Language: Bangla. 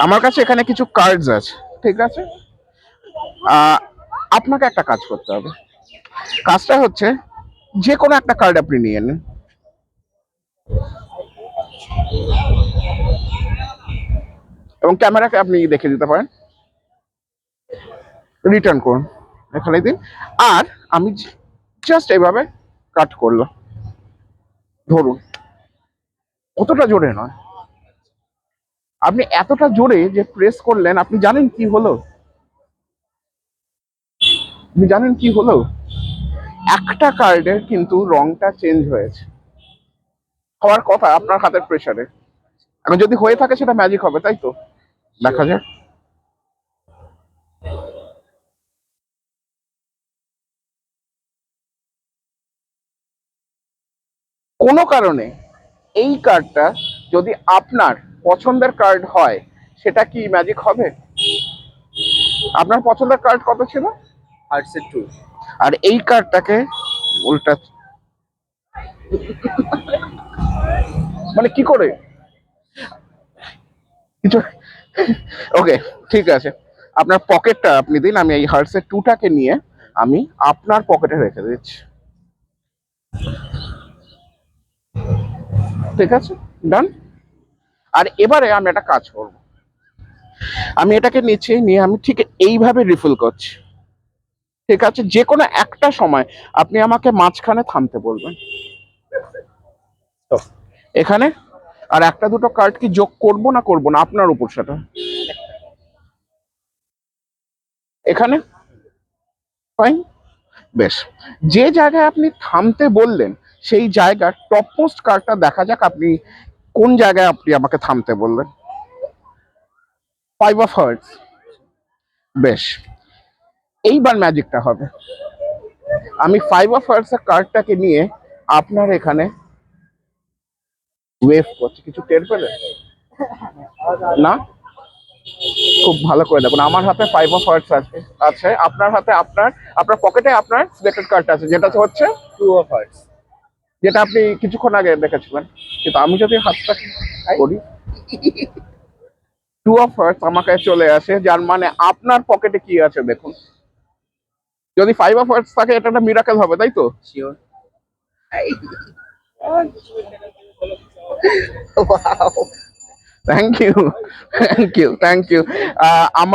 আমার কাছে এখানে কিছু কার্ডস আছে, ঠিক আছে? আহ, আপনাকে একটা কাজ করতে হবে। কাজটা হচ্ছে, যে কোনো একটা কার্ড আপনি নিয়ে নিন এবং ক্যামেরাকে আপনি দেখে দিতে পারেন, রিটার্ন করুন, এখানে দিন। আর আমি জাস্ট এইভাবে কাট করলাম, ধরুন, অতটা জোরে নয়। আপনি এতটা জোরে যে প্রেস করলেন, আপনি জানেন কি হলো? আপনি জানেন কি হলো? একটা কার্ডের কিন্তু রংটা চেঞ্জ হয়েছে, হওয়ার কথা আপনার হাতের প্রেসারে। এখন যদি হয়ে থাকে সেটা ম্যাজিক হবে, তাই তো? দেখা যাক। কোনো কারণে এই কার্ডটা যদি আপনার পছন্দের কার্ড হয়, সেটা কি ম্যাজিক হবে? আপনার পছন্দের কার্ড কত ছিল? হার্টসের 2। আর এই কার্ডটাকে উল্টা, মানে কি করে কিছু? ওকে, ঠিক আছে। আপনার পকেটটা আপনি দিন, আমি এই হার্টসের টুটাকে নিয়ে আমি আপনার পকেটে রেখে দিচ্ছি, ঠিক আছে? ডান। আর এবারে আমি একটা কাজ করব, আমি এটাকে নিচে নিয়ে আমি ঠিক এইভাবে রিফিল করছি, ঠিক আছে? যে কোনো একটা সময় আপনি আমাকে মাঝখানে থামতে বলবেন, তো এখানে। আর একটা দুটো কার্ড কি যোগ করব না করব না, আপনার উপর সেটা। এখানে ফাইন, বেশ। যে জায়গায় আপনি থামতে বললেন সেই জায়গার টপমোস্ট কার্ডটা দেখা যাক, আপনি কোন জায়গায় আপনি আমাকে থামতে বললেন। 5 অফ হার্টস, বেশ। এইবার ম্যাজিকটা হবে, আমি 5 অফ হার্টস এর কার্ডটাকে নিয়ে আপনার এখানে ওয়েভ করছি, কিছু টের পেলে না? খুব ভালো করে দেখুন, আমার হাতে 5 অফ হার্টস আছে, আছে আপনার হাতে, আপনার আপনার পকেটে আপনার সিলেক্টেড কার্ডটা আছে, যেটা হচ্ছে 2 অফ হার্টস। যেটা আপনি কিছুক্ষণ আগে দেখেছিলেন। কিন্তু আমি যদি হাতটা করি, 2 অফ হার্টস আমাকে চলে আসে, যার মানে আপনার পকেটে কি আছে দেখুন। যদি 5 অফ হার্টস থাকে, এটা একটা মিরাকেল হবে, তাই তো? Sure. Thank you, thank you, thank you. আমার